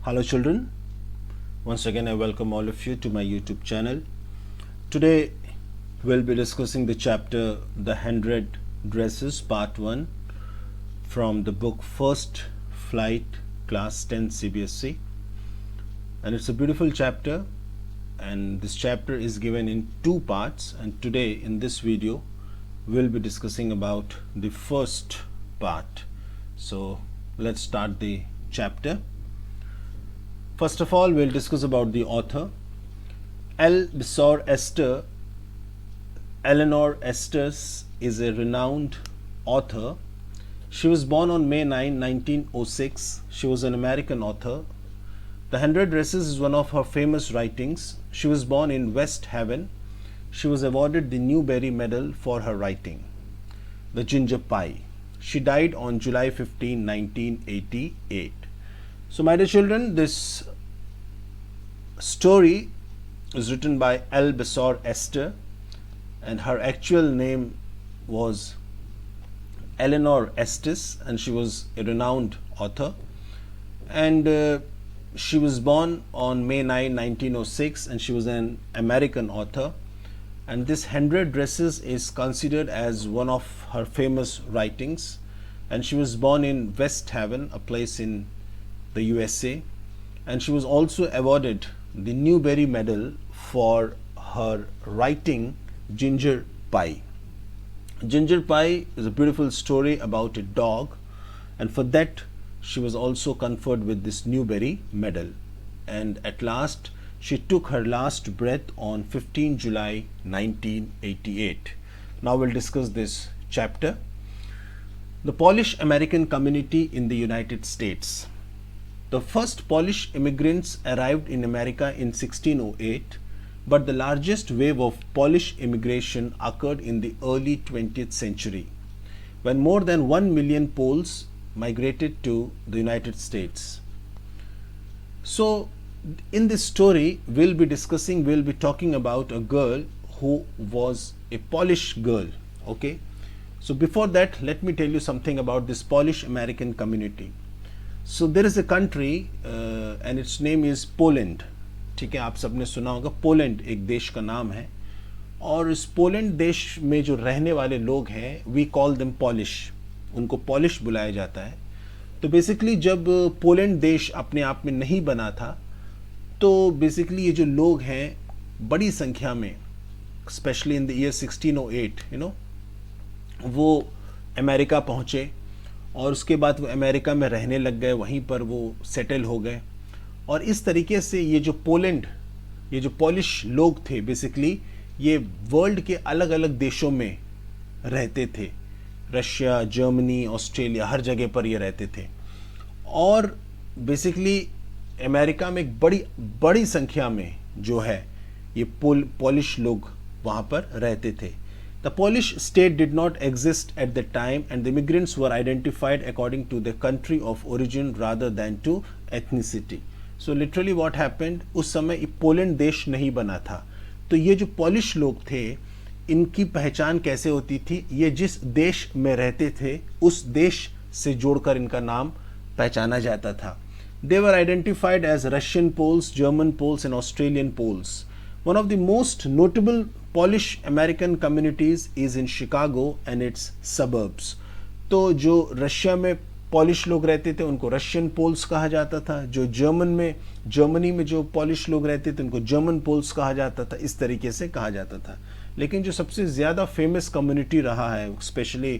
Hello children, once again I welcome all of you to my YouTube channel. Today we'll be discussing the chapter The 100 Dresses Part 1 from the book First Flight Class 10 CBSE, and it's a beautiful chapter, and this chapter is given in two parts, and today in this video we'll be discussing about the first part. So let's start the chapter. First of all, we'll discuss about the author. L. Besor Esther, Eleanor Estes, is a renowned author. She was born on May 9, 1906. She was an American author. The 100 Dresses is one of her famous writings. She was born in West Haven. She was awarded the Newbery Medal for her writing, The Ginger Pie. She died on July 15, 1988. So, my dear children, this story is written by L. Besor Esther, and her actual name was Eleanor Estes, and she was a renowned author. And she was born on May 9, 1906, and she was an American author. And this 100 Dresses is considered as one of her famous writings. And she was born in West Haven, a place in the USA, and she was also awarded the Newbery Medal for her writing Ginger Pie. Ginger Pie is a beautiful story about a dog, and for that she was also conferred with this Newbery Medal. And at last she took her last breath on 15 July 1988. Now we'll discuss this chapter. The Polish American community in the United States. The first Polish immigrants arrived in America in 1608, but the largest wave of Polish immigration occurred in the early 20th century, when more than 1 million Poles migrated to the United States. So, in this story, we'll be talking about a girl who was a Polish girl, okay? So before that, let me tell you something about this Polish American community. So there is a country and its name is Poland. ठीक है, आप सबने सुना होगा Poland एक देश का नाम है, और इस पोलैंड देश में जो रहने वाले लोग हैं वी कॉल देम पॉलिश, उनको पॉलिश बुलाया जाता है. तो बेसिकली जब पोलैंड देश अपने आप में नहीं बना था, तो बेसिकली ये जो लोग हैं बड़ी संख्या में, स्पेशली इन द ईयर 1608, वो अमेरिका पहुँचे, और उसके बाद वो अमेरिका में रहने लग गए, वहीं पर वो सेटल हो गए. और इस तरीके से ये जो पोलैंड, ये जो पॉलिश लोग थे, बेसिकली ये वर्ल्ड के अलग अलग देशों में रहते थे. रशिया, जर्मनी, ऑस्ट्रेलिया, हर जगह पर ये रहते थे. और बेसिकली अमेरिका में एक बड़ी संख्या में जो है ये पॉलिश लोग वहाँ पर रहते थे. The Polish state did not exist at the time, and the immigrants were identified according to their country of origin rather than to ethnicity. So literally what happened, उस समय पोलैंड देश नहीं बना था, तो ये जो पॉलिश लोग थे इनकी पहचान कैसे होती थी, ये जिस देश में रहते थे उस देश से जोड़कर इनका नाम पहचाना जाता था. They were identified as Russian Poles, German Poles and Australian Poles. One of the most notable Polish American communities is in Chicago and its suburbs. तो जो रशिया में पॉलिश लोग रहते थे उनको रशियन पोल्स कहा जाता था, जो जर्मनी में जो पॉलिश लोग रहते थे उनको जर्मन पोल्स कहा जाता था, इस तरीके से कहा जाता था. लेकिन जो सबसे ज़्यादा फेमस कम्युनिटी रहा है, स्पेशली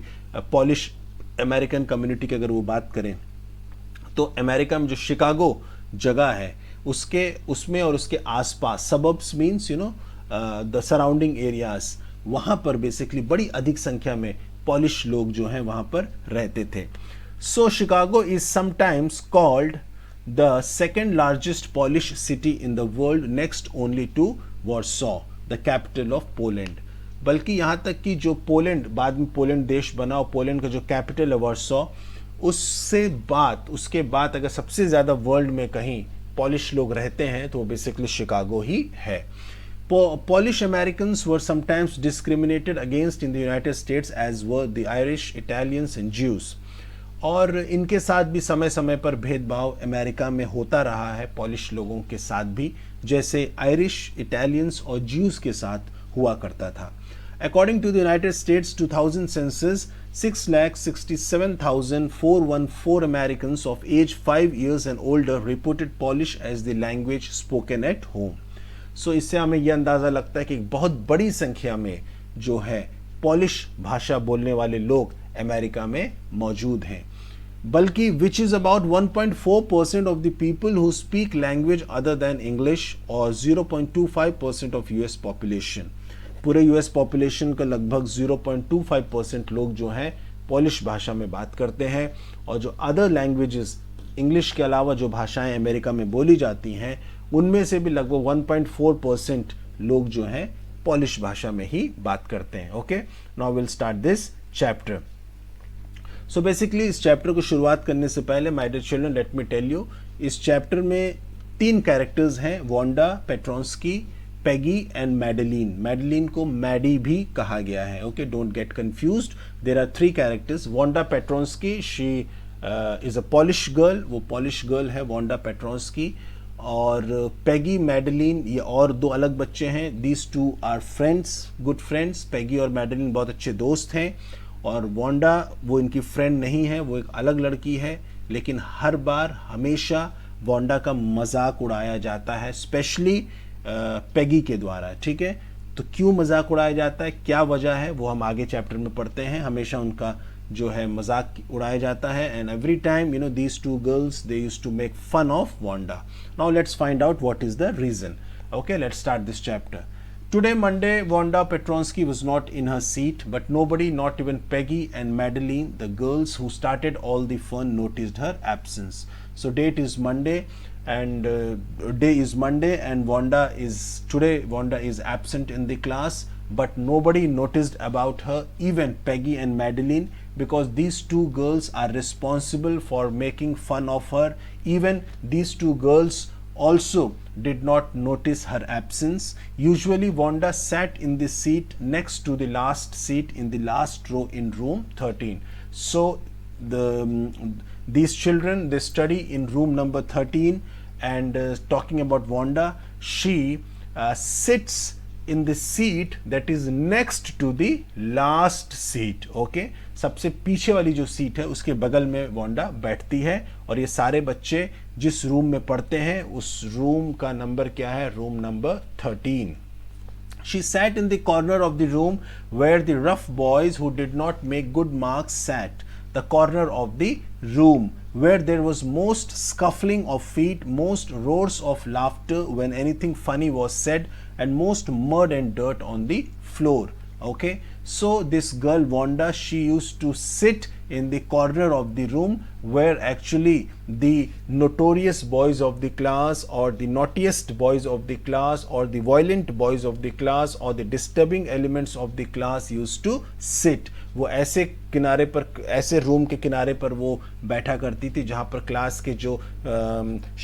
पॉलिश अमेरिकन कम्युनिटी की अगर वो बात करें, तो अमेरिका में जो शिकागो जगह है उसमें और उसके आसपास, suburbs means the surrounding areas, वहाँ पर बेसिकली बड़ी अधिक संख्या में पॉलिश लोग जो हैं वहाँ पर रहते थे. So Chicago is sometimes called the second largest Polish city in the world, next only to Warsaw, the capital of Poland. बल्कि यहाँ तक कि जो पोलैंड, बाद में पोलैंड देश बना, और पोलैंड का जो कैपिटल है वॉर्सॉ, उसके बाद अगर सबसे ज़्यादा वर्ल्ड में कहीं पॉलिश लोग रहते हैं तो वो बेसिकली शिकागो ही है. Polish Americans were sometimes discriminated against in the United States, as were the Irish, Italians and Jews. और इनके साथ भी समय समय पर भेदभाव अमेरिका में होता रहा है, पॉलिश लोगों के साथ भी, जैसे आयरिश, इटालियंस और ज्यूज के साथ हुआ करता था। According to the United States 2000 census, 6,67,414 Americans of age 5 years and older reported Polish as the language spoken at home. So इससे हमें यह अंदाज़ा लगता है कि एक बहुत बड़ी संख्या में जो है पॉलिश भाषा बोलने वाले लोग अमेरिका में मौजूद हैं, बल्कि which is about 1.4% of the people who speak language other than English और 0.25% ऑफ यूएस पॉपुलेशन। पूरे यूएस पॉपुलेशन का लगभग 0.25% लोग जो हैं पॉलिश भाषा में बात करते हैं, और जो अदर लैंग्वेजेस, इंग्लिश के अलावा जो भाषाएं अमेरिका में बोली जाती हैं, उनमें से भी लगभग 1.4% लोग जो हैं पॉलिश भाषा में ही बात करते हैं। Okay, now will start this chapter. So basically इस चैप्टर को शुरुआत करने से पहले my dear children, let me tell you, इस चैप्टर में 3 कैरेक्टर्स हैं, Wanda, Petronski, Peggy and Madeleine. Madeleine को मैडी भी कहा गया है। Okay, don't get confused, there are 3 characters. Wanda Petronski, she is a Polish girl, वो पॉलिश गर्ल है वांडा पेट्रोंस्की। और पेगी, मैडेलिन, ये और 2 अलग बच्चे हैं। These 2 are friends, good friends. Peggy और मैडेलिन बहुत अच्छे दोस्त हैं, और वांडा वो इनकी फ्रेंड नहीं है, वो एक अलग लड़की है, लेकिन हर बार हमेशा वांडा का मजाक उड़ाया जाता है, स्पेशली पेगी के द्वारा। ठीक है, तो क्यों मजाक उड़ाया जाता है, क्या वजह है, वो हम आगे चैप्टर में पढ़ते हैं। हमेशा उनका जो है मजाक उड़ाया जाता है, and every time these 2 girls they used to make fun of Wanda. Now let's find out what is the reason. Okay, let's start this chapter. Today, Monday, Wanda Petronsky was not in her seat, but nobody, not even Peggy and Madeline, the girls who started all the fun, noticed her absence. So, date is Monday, and day is Monday, and Wanda is absent in the class, but nobody noticed about her, even Peggy and Madeline, because these 2 girls are responsible for making fun of her. Even these 2 girls also did not notice her absence. Usually Wanda sat in the seat next to the last seat in the last row in room 13. So these children, they study in room number 13, and talking about Wanda, she sits in the seat that is next to the last seat. Okay, सबसे पीछे वाली जो seat है उसके बगल में Wanda बैठती है, और ये सारे बच्चे जिस रूम में पढ़ते हैं उस रूम का नंबर क्या है, room number 13. She sat in the corner of the room where the rough boys who did not make good marks sat. The corner of the room where there was most scuffling of feet, most roars of laughter when anything funny was said, and most mud and dirt on the floor. Okay, so this girl Wanda, she used to sit in the corner of the room where actually the notorious boys of the class, or the naughtiest boys of the class, or the violent boys of the class, or the disturbing elements of the class used to sit. वो ऐसे किनारे पर, ऐसे room के किनारे पर वो बैठा करती थी जहाँ पर क्लास के जो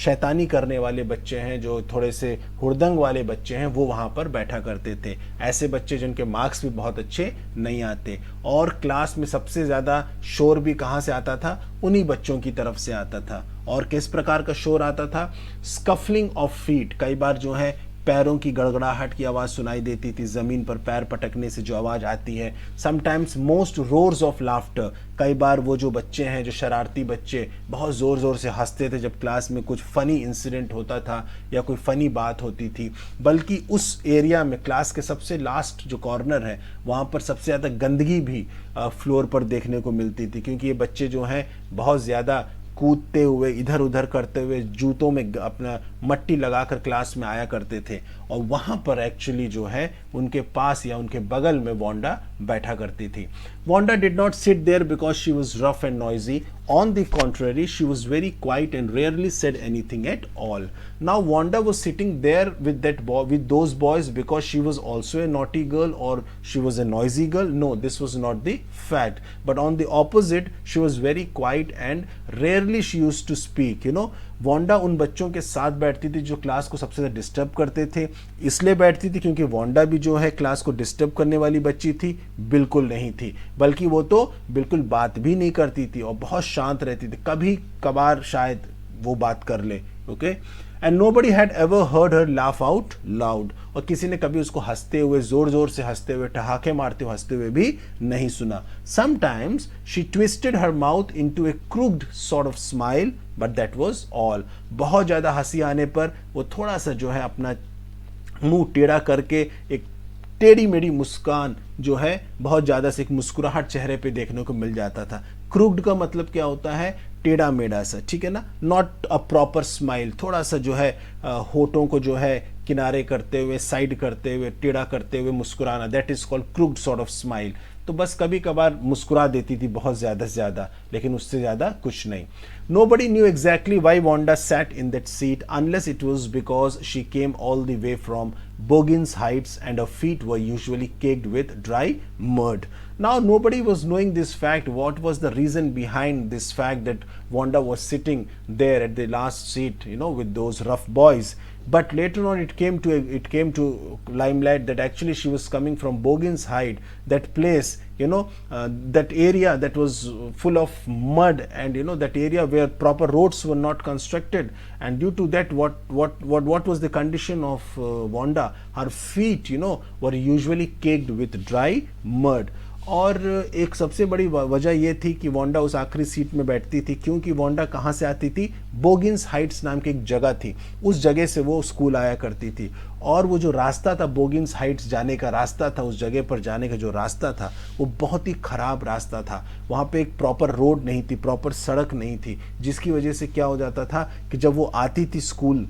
शैतानी करने वाले बच्चे हैं, जो थोड़े से हुड़दंग वाले बच्चे हैं, वो वहाँ पर बैठा करते थे। ऐसे बच्चे जिनके मार्क्स भी बहुत अच्छे नहीं आते, और क्लास में सबसे ज़्यादा शोर भी कहाँ से आता था, उन्हीं बच्चों की तरफ से आता था। और किस प्रकार का शोर आता था, स्कफलिंग ऑफ फीट, कई बार जो है पैरों की गड़गड़ाहट की आवाज़ सुनाई देती थी, ज़मीन पर पैर पटकने से जो आवाज़ आती है। Sometimes most roars of laughter, कई बार वो जो बच्चे हैं, जो शरारती बच्चे, बहुत ज़ोर ज़ोर से हंसते थे जब क्लास में कुछ फ़नी इंसिडेंट होता था या कोई फ़नी बात होती थी। बल्कि उस एरिया में, क्लास के सबसे लास्ट जो कॉर्नर है, वहाँ पर सबसे ज़्यादा गंदगी भी फ्लोर पर देखने को मिलती थी, क्योंकि ये बच्चे जो हैं बहुत ज़्यादा कूदते हुए, इधर उधर करते हुए, जूतों में अपना मट्टी लगाकर क्लास में आया करते थे, और वहाँ पर एक्चुअली जो है उनके पास या उनके बगल में वांडा बैठा करती थी. Wanda did not sit there because she was rough and noisy. On the contrary, she was very quiet and rarely said anything at all. Now Wanda was sitting there with those boys because she was also a naughty girl or she was a noisy girl. No, this was not the fact. But on the opposite, she was very quiet and rarely she used to speak. Wanda उन बच्चों के साथ बैठती थी जो class को सबसे ज़्यादा डिस्टर्ब करते थे। इसलिए बैठती थी क्योंकि वांडा भी जो है क्लास को डिस्टर्ब करने वाली बच्ची थी? बिल्कुल नहीं थी, बल्कि वो तो बिल्कुल बात भी नहीं करती थी और बहुत शांत रहती थी। कभी कभार शायद वो बात कर ले, okay. And nobody had ever heard her laugh out loud, और किसी ने कभी उसको हंसते हुए, जोर जोर से हंसते हुए, ठहाके मारते हुए हंसते हुए भी नहीं सुना। Sometimes she twisted her mouth into A crooked sort of smile, but that was all. बहुत ज्यादा हंसी आने पर वो थोड़ा सा जो है अपना मुंह टेढ़ा करके एक टेढ़ी मेढ़ी मुस्कान जो है, बहुत ज्यादा से एक मुस्कुराहट चेहरे पे देखने को मिल जाता था। क्रूक्ड का मतलब क्या होता है? टेढ़ा मेढ़ा सा, ठीक है ना, नॉट अ प्रॉपर स्माइल, थोड़ा सा जो है होठों को जो है किनारे करते हुए, साइड करते हुए, टेढ़ा करते हुए मुस्कुराना, that is called crooked sort of smile. तो बस कभी कभार मुस्कुरा देती थी बहुत ज्यादा से ज्यादा, लेकिन उससे ज्यादा कुछ नहीं। Nobody knew exactly why Wanda sat in that seat unless it was because she came all the way from Boggins Heights and her feet were usually caked with dry mud. Now nobody was knowing this fact. What was the reason behind this fact that Wanda was sitting there at the last seat, with those rough boys? But later on it came to limelight that actually she was coming from Boggins Height, that place, that area that was full of mud, and that area where proper roads were not constructed, and due to that what was the condition of Wanda? Her feet were usually caked with dry mud. और एक सबसे बड़ी वजह यह थी कि Wanda उस आखिरी सीट में बैठती थी क्योंकि वांडा कहाँ से आती थी? बोगिन्स हाइट्स नाम की एक जगह थी, उस जगह से वो स्कूल आया करती थी। और वो जो रास्ता था, बोगिन्स हाइट्स जाने का रास्ता था, उस जगह पर जाने का जो रास्ता था वो बहुत ही ख़राब रास्ता था। वहाँ पे एक प्रॉपर रोड नहीं थी, प्रॉपर सड़क नहीं थी, जिसकी वजह से क्या हो जाता था कि जब वो आती थी स्कूल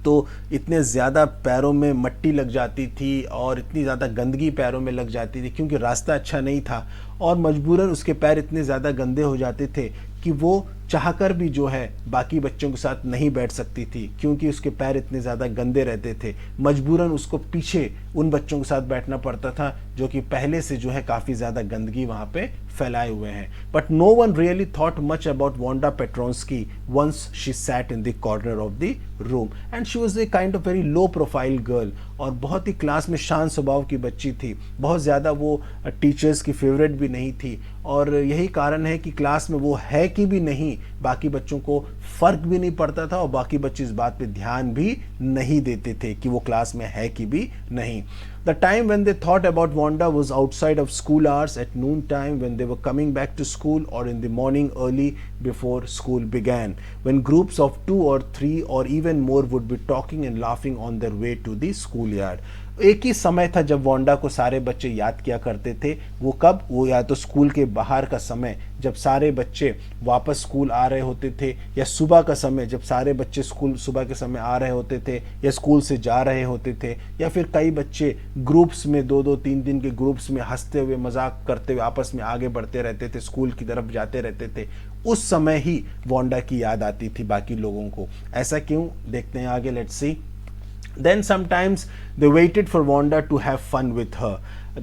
तो इतने ज़्यादा पैरों में मट्टी लग जाती थी और इतनी ज़्यादा गंदगी पैरों में लग जाती थी क्योंकि रास्ता अच्छा नहीं था, और मजबूरन उसके पैर इतने ज़्यादा गंदे हो जाते थे कि वो चाहकर भी जो है बाकी बच्चों के साथ नहीं बैठ सकती थी क्योंकि उसके पैर इतने ज़्यादा गंदे रहते थे। मजबूरन उसको पीछे उन बच्चों के साथ बैठना पड़ता था जो कि पहले से जो है काफ़ी ज़्यादा गंदगी वहाँ पे फैलाए हुए हैं। But no one really thought much about Wanda Petronski once she sat in the corner of the room, and she was a kind of very low profile girl, और बहुत ही क्लास में शांत स्वभाव की बच्ची थी। बहुत ज़्यादा वो टीचर्स की फेवरेट भी नहीं थी, और यही कारण है कि क्लास में वो है कि भी नहीं, बाकी बच्चों को फर्क भी नहीं पड़ता था और बाकी बच्चे इस बात पे ध्यान भी नहीं देते थे कि वो क्लास में है कि भी नहीं। The time when they thought about Wanda was outside of school hours at noon time, when they were coming back to school, or in the morning early before school began, when groups of 2 or 3 or even more would be talking and laughing on their way to the schoolyard. एक ही समय था जब Wanda को सारे बच्चे याद किया करते थे। वो कब? वो या तो स्कूल के बाहर का समय जब सारे बच्चे वापस स्कूल आ रहे होते थे, या सुबह का समय जब सारे बच्चे स्कूल सुबह के समय आ रहे होते थे या स्कूल से जा रहे होते थे, या फिर कई बच्चे ग्रुप्स में 2-2 3-3 के ग्रुप्स में हंसते हुए, मजाक करते हुए आपस में आगे बढ़ते रहते थे, स्कूल की तरफ जाते रहते थे। उस समय ही वांडा की याद आती थी बाकी लोगों को। ऐसा क्यों? देखते हैं आगे, let's see. Then sometimes they waited for Wanda to have fun with her.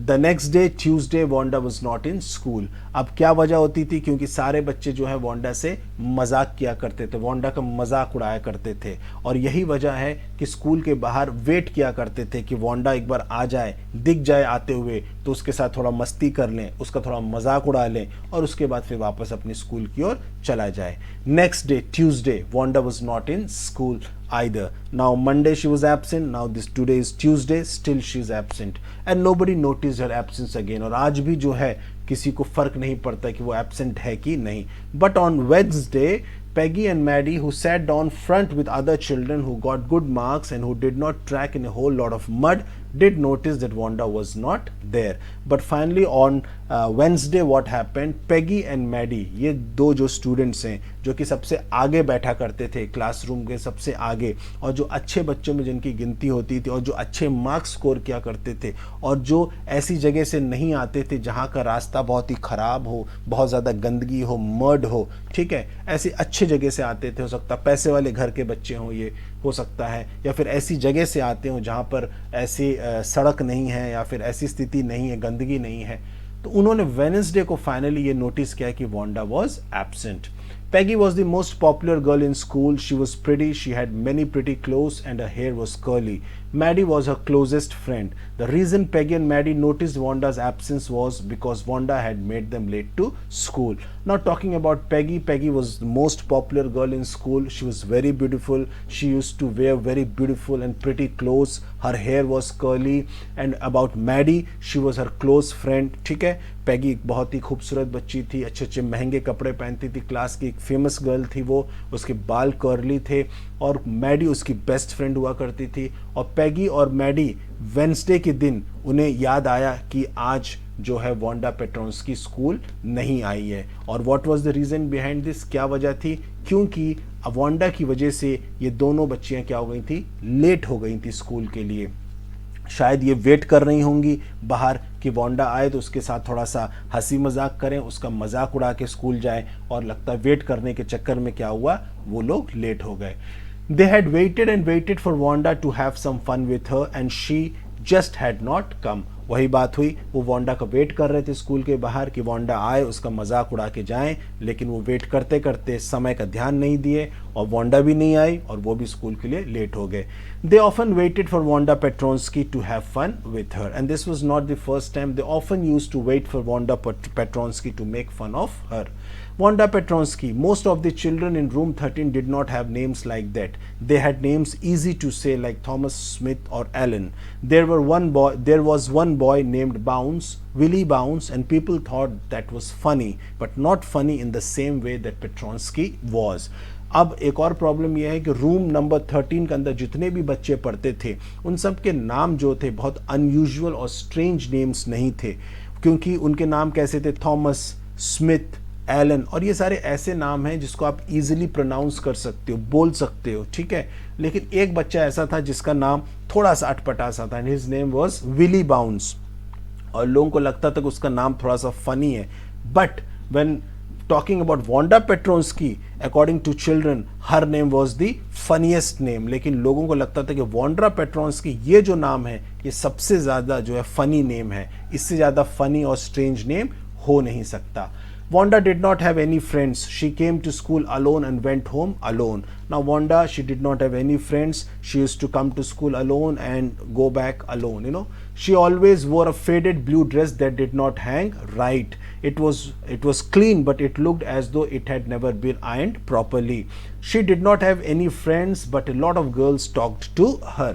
The next day, Tuesday, Wanda was not in school. अब क्या वजह होती थी? क्योंकि सारे बच्चे जो है वांडा से मजाक किया करते थे, वांडा का मजाक उड़ाया करते थे, और यही वजह है कि स्कूल के बाहर वेट किया करते थे कि वांडा एक बार आ जाए, दिख जाए आते हुए, तो उसके साथ थोड़ा मस्ती कर लें, उसका थोड़ा मजाक उड़ा लें, और उसके बाद फिर वापस अपनी स्कूल की ओर चला जाए। Next day, Tuesday, Wanda was not in school either. Now Monday she was absent, now today is Tuesday, still she is absent, and nobody noticed her absence again. और आज भी जो है किसी को फर्क नहीं पड़ता कि वो एब्सेंट है कि नहीं। But on Wednesday, Peggy and Maddie, who sat down front with other children who got good marks and who did not track in a whole lot of mud, did notice that Wanda was not there. But finally on Wednesday what happened? Peggy and Maddie, ये दो जो students हैं जो कि सबसे आगे बैठा करते थे, क्लासरूम के सबसे आगे, और जो अच्छे बच्चों में जिनकी गिनती होती थी और जो अच्छे मार्क्स स्कोर किया करते थे, और जो ऐसी जगह से नहीं आते थे जहाँ का रास्ता बहुत ही ख़राब हो, बहुत ज़्यादा गंदगी हो, मर्ड हो, ठीक है, ऐसी अच्छे जगह से आते थे। हो सकता पैसे वाले घर के बच्चे हों, ये हो सकता है, या फिर ऐसी जगह से आते हो जहाँ पर ऐसी सड़क नहीं है या फिर ऐसी स्थिति नहीं है, गंदगी नहीं है। तो उन्होंने वेडनेसडे को फाइनली ये नोटिस किया कि Wanda was absent. Peggy was the most popular girl in school. She was pretty, she had many pretty clothes, and her hair was curly. Maddie was her closest friend. The reason Peggy and Maddie noticed Wanda's absence was because Wanda had made them late to school. Now, talking about Peggy, Peggy was the most popular girl in school. She was very beautiful. She used to wear very beautiful and pretty clothes. Her hair was curly. And about Maddie, she was her close friend. ठीक है, पैगी एक बहुत ही खूबसूरत बच्ची थी, अच्छे अच्छे महंगे कपड़े पहनती थी, क्लास की एक फेमस गर्ल थी वो, उसके बाल कर्ली थे, और मैडी उसकी बेस्ट फ्रेंड हुआ करती थी. और पैगी और मैडी वेंसडे के दिन उन्हें याद आया कि आज जो है वांडा पेट्रोन्स्की स्कूल नहीं आई है. और what was the reason behind this, क्या वजह थी? क्योंकि वांडा की वजह से ये दोनों बच्चियां क्या हो गई थी, लेट हो गई थी स्कूल के लिए. शायद ये वेट कर रही होंगी बाहर कि वांडा आए तो उसके साथ थोड़ा सा हंसी मजाक करें, उसका मजाक उड़ा के स्कूल जाए, और लगता है वेट करने के चक्कर में क्या हुआ, वो लोग लेट हो गए. They had waited and waited for Wanda to have some fun with her and she just had not come. वही बात हुई, वो वांडा का वेट कर रहे थे स्कूल के बाहर कि वांडा आए, उसका मजाक उड़ा के जाएं, लेकिन वो वेट करते करते समय का ध्यान नहीं दिए और वांडा भी नहीं आई और वो भी स्कूल के लिए लेट हो गए. They often waited for Wanda Petronsky to have fun with her, and this was not the first time. They often used to wait for Wanda Petronsky to make fun of her. Wanda Petronsky, most of the children in room 13 did not have names like that. They had names easy to say like Thomas, Smith or Alan. There was one boy named Bounce, Willie Bounce, and people thought that was funny, but not funny in the same way that Petronsky was. अब एक और problem यह है कि room number 13 के अंदर जितने भी बच्चे पढ़ते थे उन सब के नाम जो थे बहुत अनयूजुअल और स्ट्रेंज नेम्स नहीं थे, क्योंकि उनके नाम कैसे थे, थॉमस, स्मिथ, एलन, और ये सारे ऐसे नाम हैं जिसको आप इजीली प्रोनाउंस कर सकते हो, बोल सकते हो, ठीक है. लेकिन एक बच्चा ऐसा था जिसका नाम थोड़ा सा अटपटा सा था, his name was Willy Bounce, और लोगों को लगता था कि उसका नाम थोड़ा सा फनी है. But when talking about Wanda Petronsky, according to children, her name was the funniest name. लेकिन लोगों को लगता था कि Wanda Petronsky ये जो नाम है ये सबसे ज़्यादा जो है फनी नेम है, इससे ज़्यादा फनी और स्ट्रेंज नेम हो नहीं सकता. Wanda did not have any friends. She came to school alone and went home alone. Now Wanda, she did not have any friends. She used to come to school alone and go back alone, you know. She always wore a faded blue dress that did not hang right. It was clean, but it looked as though it had never been ironed properly. She did not have any friends, but a lot of girls talked to her.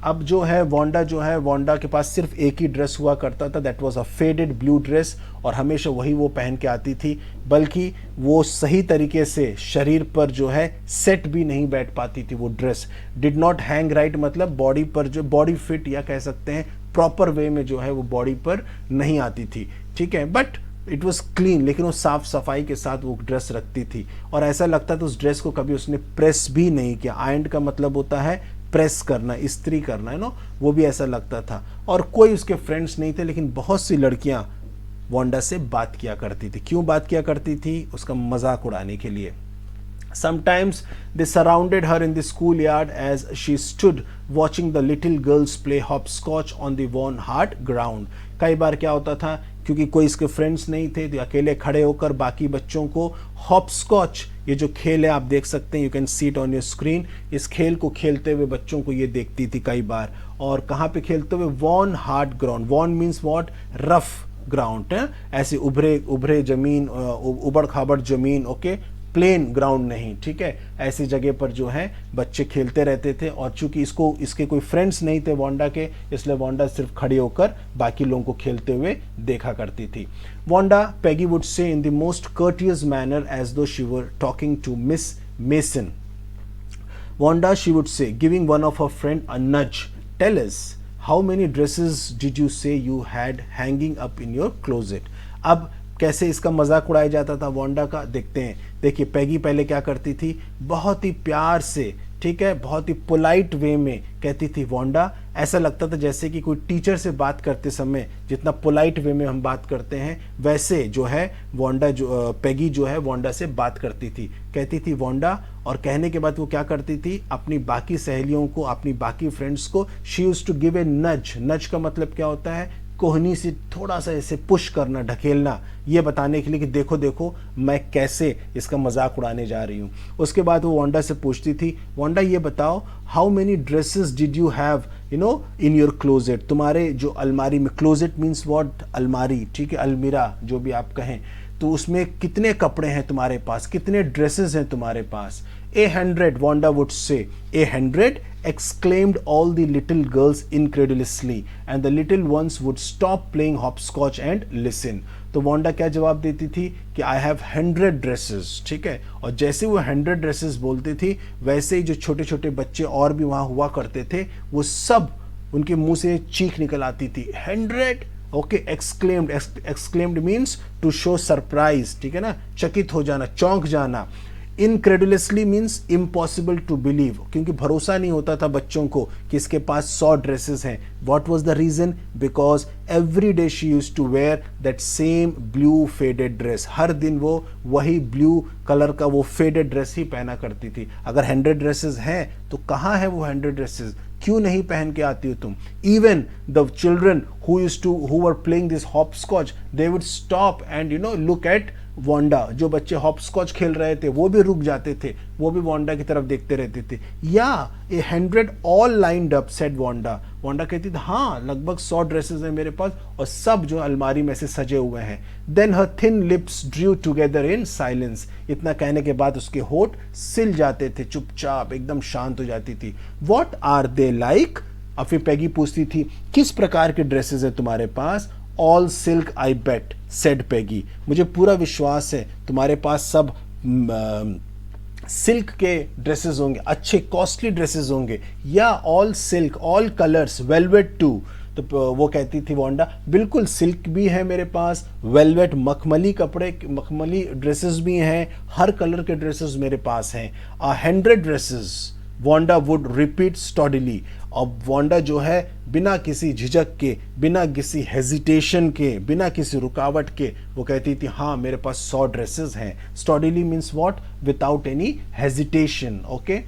अब जो है Wanda के पास सिर्फ एक ही dress हुआ करता था, that was a faded blue dress, और हमेशा वही वो पहन के आती थी, बल्कि वो सही तरीके से शरीर पर जो है सेट भी नहीं बैठ पाती थी. वो dress did not hang right, मतलब बॉडी पर जो बॉडी फिट या कह सकते हैं प्रॉपर वे में जो है वो बॉडी पर नहीं आती थी, ठीक है. बट इट वॉज क्लीन, लेकिन वो साफ सफाई के साथ वो ड्रेस रखती थी, और ऐसा लगता था उस ड्रेस को कभी उसने प्रेस भी नहीं किया. आयरन का मतलब होता है प्रेस करना, इस्त्री करना, है ना, वो भी ऐसा लगता था. और कोई उसके फ्रेंड्स नहीं थे, लेकिन बहुत सी लड़कियां वांडा से बात किया करती थी. क्यों बात किया करती थी? उसका मजाक उड़ाने के लिए. Sometimes they surrounded her in the schoolyard as she stood watching the little girls play hopscotch on the worn hard ground. कई बार क्या होता था, क्योंकि कोई इसके फ्रेंड्स नहीं थे तो अकेले खड़े होकर बाकी बच्चों को हॉपस्कॉच, ये जो खेल है आप देख सकते हैं, you can see it on your screen, इस खेल को खेलते हुए बच्चों को ये देखती थी कई बार. और कहाँ पे खेलते हुए? Worn hard ground. Worn means what? Rough ground है, ऐसे उभरे जमीन, उबड़ खाबड़ जमीन, ओके, प्लेन ग्राउंड नहीं, ठीक है. ऐसी जगह पर जो है बच्चे खेलते रहते थे, और चूंकि इसके कोई फ्रेंड्स नहीं थे वांडा के, इसलिए वांडा सिर्फ खड़ी होकर बाकी लोगों को खेलते हुए देखा करती थी. Wanda, Peggy would say in the most courteous manner as though she were talking to Miss Mason. Wanda, she would say, giving one of her friend a nudge, tell us, how many dresses did you say you had hanging up in your closet? अब कैसे इसका मजाक उड़ाया जाता था Wanda का, देखते हैं. देखिए, पैगी पहले क्या करती थी, बहुत ही प्यार से, ठीक है, बहुत ही पोलाइट वे में कहती थी वांडा. ऐसा लगता था जैसे कि कोई टीचर से बात करते समय जितना पोलाइट वे में हम बात करते हैं, वैसे जो है वांडा पैगी जो है वांडा से बात करती थी, कहती थी वांडा. और कहने के बाद वो क्या करती थी, अपनी बाकी सहेलियों को, अपनी बाकी फ्रेंड्स को, she used to give a nudge. Nudge का मतलब क्या होता है? कोहनी से थोड़ा सा ऐसे पुश करना, ढकेलना, ये बताने के लिए कि देखो देखो मैं कैसे इसका मजाक उड़ाने जा रही हूँ। उसके बाद वो वांडा से पूछती थी, वांडा ये बताओ how many dresses did you have in your closet, तुम्हारे जो अलमारी में, क्लोजेट मीन्स व्हाट, अलमारी, ठीक है, अलमीरा जो भी आप कहें, तो उसमें कितने कपड़े हैं तुम्हारे पास, कितने ड्रेसेस हैं तुम्हारे पास। 100, Wanda would say. 100, exclaimed all the little girls incredulously, and the little ones would stop playing hopscotch and listen. तो वांडा क्या जवाब देती थी कि आई हैव 100 ड्रेसेस, ठीक है। और जैसे वो 100 ड्रेसेस बोलती थी, वैसे ही जो छोटे छोटे बच्चे और भी वहाँ हुआ करते थे, वो सब उनके मुंह से चीख निकल आती थी, 100। Okay, exclaimed means to show surprise, ठीक है ना, चकित हो जाना, चौंक जाना। Incredulously means impossible to believe, क्योंकि भरोसा नहीं होता था बच्चों को कि इसके पास 100 ड्रेसेस हैं। What was the reason? Because every day she used to wear that same blue faded dress, हर दिन वो वही ब्लू कलर का वो फेडेड ड्रेस ही पहना करती थी। अगर 100 ड्रेसेस हैं तो कहाँ है वो 100 ड्रेसेस, क्यों नहीं पहन के आती हो तुम? Even the children who were playing this hopscotch, they would stop and look at Wanda. जो बच्चे हॉपस्कॉच खेल रहे थे वो भी रुक जाते थे, वो भी वांडा की तरफ देखते रहते थे। या 100 all lined up, said Wanda. Wanda कहती थी हाँ, लगभग 100 ड्रेसेस हैं मेरे पास और सब जो अलमारी में से सजे हुए हैं। Then her thin lips drew together in silence. इतना कहने के बाद उसके होठ सिल जाते थे, चुपचाप एकदम शांत हो जाती थी। What are they like? अब फिर पैगी पूछती थी, किस प्रकार के ड्रेसेस है तुम्हारे पास? ऑल सिल्क आई बेट, सेड पैगी। मुझे पूरा विश्वास है तुम्हारे पास सब सिल्क के ड्रेसेस होंगे, अच्छे कॉस्टली ड्रेसेस होंगे। या all silk, all colours, velvet too. तो वो कहती थी वांडा, बिल्कुल सिल्क भी है मेरे पास, वेलवेट मखमली कपड़े, मखमली ड्रेसेस भी हैं, हर कलर के ड्रेसेस मेरे पास हैं। 100 ड्रेसेस, वांडा वुड रिपीट स्टॉडीली। अब वांडा जो है बिना किसी झिझक के, बिना किसी हेजिटेशन के, बिना किसी रुकावट के वो कहती थी हाँ मेरे पास 100 ड्रेसेस हैं। Stolidly means what? Without any hesitation. Okay,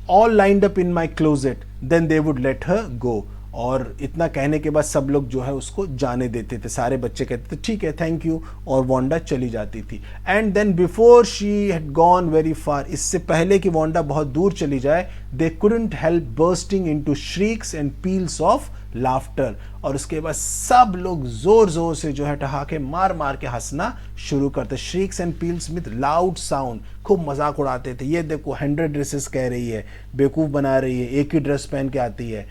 all lined up in my closet, then they would let her go. और इतना कहने के बाद सब लोग जो है उसको जाने देते थे, सारे बच्चे कहते थे ठीक है थैंक यू, और वांडा चली जाती थी। And then before she had gone very far, इससे पहले कि वांडा बहुत दूर चली जाए, they couldn't help bursting into shrieks and peals of laughter. और उसके बाद सब लोग जोर जोर से जो है ठहाके मार मार के हंसना शुरू करते। श्रीक्स and peels with loud sound, खूब मजाक उड़ाते थे। ये देखो 100 ड्रेसेस कह रही है, बेवकूफ बना रही है, एक ही ड्रेस पहन के आती है।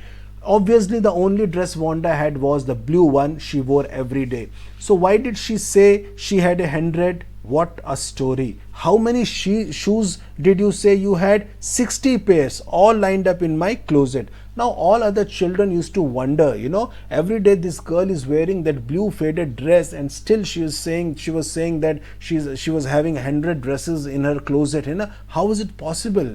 Obviously, the only dress Wanda had was the blue one she wore every day. So why did she say she had 100? What a story. How many shoes did you say you had? 60 pairs, all lined up in my closet. Now all other children used to wonder, every day this girl is wearing that blue faded dress and still she was saying that she was having 100 dresses in her closet. How is it possible?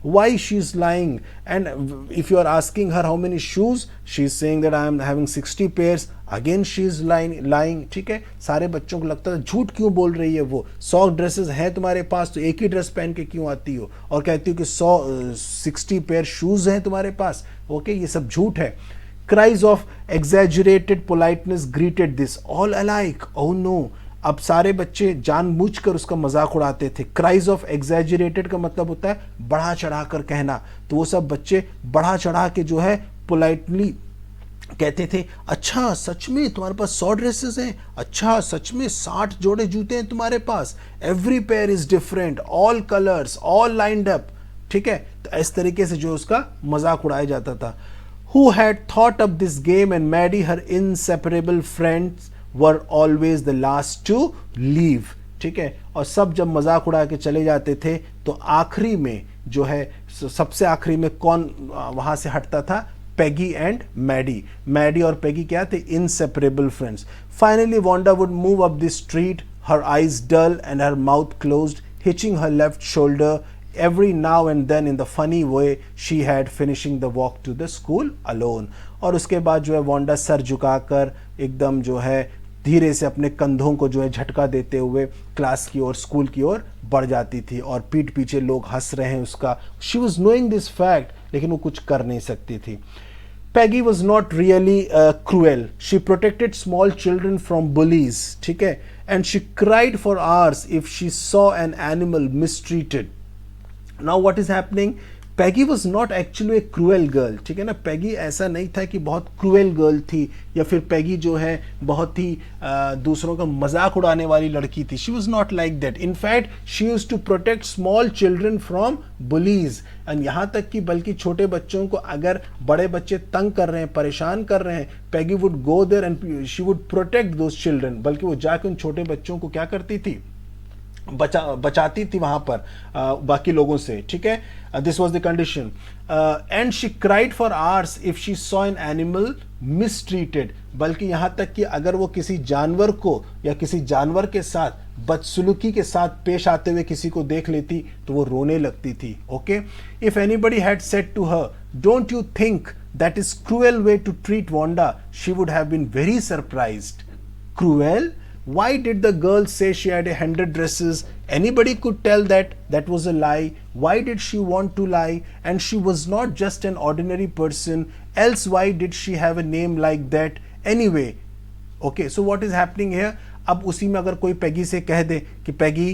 Why she's lying? And if you are asking her how many shoes, she's saying that I am having 60 pairs. Again she is lying. ठीक है, सारे बच्चों को लगता है झूठ क्यों बोल रही है वो। 100 ड्रेसेस हैं तुम्हारे पास तो एक ही ड्रेस पहन के क्यों आती हो, और कहती हो कि 60 पेयर शूज हैं तुम्हारे पास। ओके, ये सब झूठ है। Cries of exaggerated politeness greeted this, all alike. Oh no, अब सारे बच्चे जानबूझकर उसका मजाक उड़ाते थे। क्राइज ऑफ एग्जैजरेटेड का मतलब होता है बढ़ा चढ़ा कर कहना, तो वो सब बच्चे बढ़ा चढ़ा के जो है पोलाइटली कहते थे, अच्छा सच में तुम्हारे पास 100 ड्रेसेस हैं, अच्छा सच में 60 जोड़े जूते हैं तुम्हारे पास, every pair is different, all colours, all lined up. ठीक है, तो इस तरीके से जो उसका मजाक उड़ाया जाता था। Who had thought up this game, and Maddie, her inseparable friends, were always the last to leave. ठीक है, और सब जब मजाक उड़ा के चले जाते थे तो आखिरी में जो है, सबसे आखिरी में कौन वहां से हटता था? Peggy and Maddie. Maddie और Peggy क्या थे? Inseparable friends. Finally, Wanda would move up the street, her eyes dull and her mouth closed, hitching her left shoulder every now and then in the funny way she had, finishing the walk to the school alone. और उसके बाद जो है Wanda sir झुकाकर एकदम जो है धीरे से अपने कंधों को जो है झटका देते हुए क्लास की ओर, स्कूल की ओर बढ़ जाती थी, और पीठ पीछे लोग हंस रहे हैं उसका। She was knowing this fact, लेकिन वो कुछ कर नहीं सकती थी। Peggy was not really cruel. She protected small children from bullies, ठीक है, and she cried for hours if she saw an animal mistreated. Now what is happening? Peggy was not actually A cruel girl, ठीक है ना. पैगी ऐसा नहीं था कि बहुत क्रूएल गर्ल थी या फिर पैगी जो है बहुत ही दूसरों का मजाक उड़ाने वाली लड़की थी. She was not like that. In fact she use to protect small children from bullies. And यहाँ तक कि बल्कि छोटे बच्चों को अगर बड़े बच्चे तंग कर रहे हैं, परेशान कर रहे हैं, Peggy would go there and she would protect those children. बल्कि वो जाकर उन छोटे बच्चों को क्या करती थी, बचाती थी वहां पर बाकी लोगों से, ठीक है. This was the condition. And she cried for hours if she saw an animal mistreated. बल्कि यहां तक कि अगर वो किसी जानवर को या किसी जानवर के साथ बदसलूकी के साथ पेश आते हुए किसी को देख लेती तो वो रोने लगती थी. Okay. If anybody had said to her, don't you think that is cruel way to treat Wanda, she would have been very surprised. Cruel? Why did the girl say she had 100 dresses? Anybody could tell that that was a lie. Why did she want to lie? And she was not just an ordinary person. Else why did she have a name like that? Anyway, okay, so what is happening here? अब उसी में अगर कोई पैगी से कह दे कि पैगी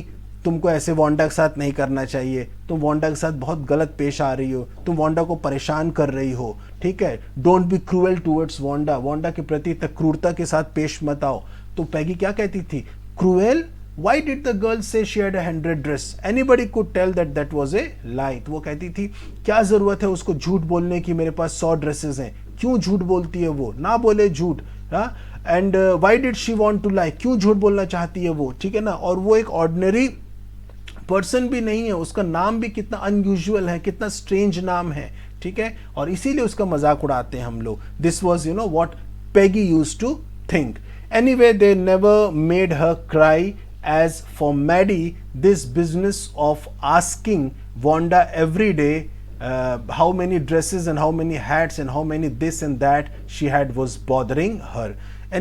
तुमको ऐसे वांडा के साथ नहीं करना चाहिए, तुम वांडा के साथ बहुत गलत पेश आ रही हो, तुम वांडा को परेशान कर रही हो, ठीक है, don't be cruel towards Wanda, Wanda के प्रति इतना क्रूरता के साथ पेश मत आओ. तो पैगी क्या कहती थी? Cruel? Why did the girl say she had 100 dress? Anybody could tell that that was a lie. तो वो कहती थी क्या जरूरत है उसको झूठ बोलने की, मेरे पास 100 ड्रेसेस हैं. क्यों झूठ बोलती है वो? ना बोले झूठ. And why did she want to lie? क्यों झूठ बोलना चाहती है वो, ठीक है ना. और वो एक ऑर्डिनरी पर्सन भी नहीं है, उसका नाम भी कितना अनयूजुअल है, कितना स्ट्रेंज नाम है, ठीक है, और इसीलिए उसका मजाक उड़ाते हैं हम लोग. This was you know what Peggy use to think. Anyway, they never made her cry. As for Maddie, this business of asking Wanda every day how many dresses and how many hats and how many this and that she had was bothering her.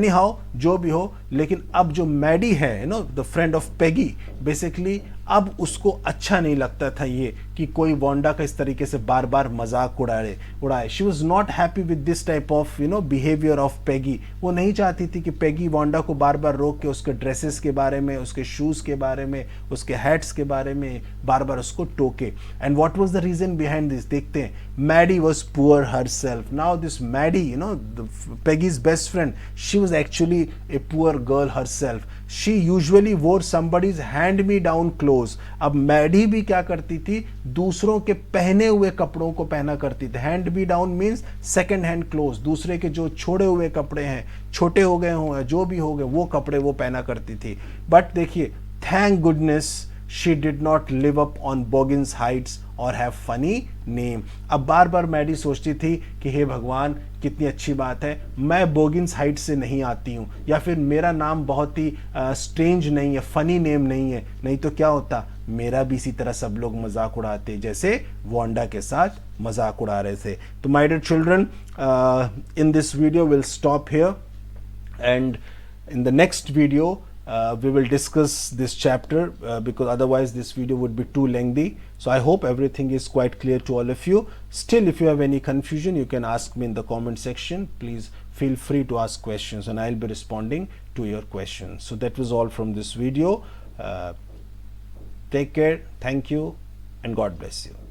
Anyhow, जो भी हो, लेकिन अब जो Maddie है, you know, the friend of Peggy, basically अब उसको अच्छा नहीं लगता था ये कि कोई वांडा का इस तरीके से बार बार मजाक उड़ाए. She was not happy with this type of you know behaviour of Peggy. वो नहीं चाहती थी कि पैगी वांडा को बार बार रोक के उसके ड्रेसेस के बारे में, उसके शूज के बारे में, उसके हैट्स के बारे में बार बार उसको टोके. And what was the reason behind this? देखते हैं. Maddie was poor herself. Now this Maddie, you know, Peggy's best friend, she was actually a poor girl herself. She usually wore somebody's hand me down clothes. अब Maddie भी क्या करती थी? दूसरों के पहने हुए कपड़ों को पहना करती थी. Hand be down means second hand close. दूसरे के जो छोड़े हुए कपड़े हैं, छोटे हो गए हों या जो भी हो गए, वो कपड़े वो पहना करती थी. बट देखिए, thank goodness she did not live up on Boggins Heights or have funny name. अब बार बार मैडी सोचती थी कि हे भगवान, कितनी अच्छी बात है, मैं बोगिन्स हाइट से नहीं आती हूँ, या फिर मेरा नाम बहुत ही स्ट्रेंज नहीं है, फनी नेम नहीं है, नहीं तो क्या होता, मेरा भी इसी तरह सब लोग मजाक उड़ाते जैसे वांडा के साथ मजाक उड़ा रहे थे. तो my dear children, in this video will stop here, and in the next video we will discuss this chapter because otherwise this video would be too lengthy. So I hope everything is quite clear to all of you. Still, if you have any confusion, you can ask me in the comment section. Please feel free to ask questions and I'll be responding to your questions. So that was all from this video. Take care, thank you, and God bless you.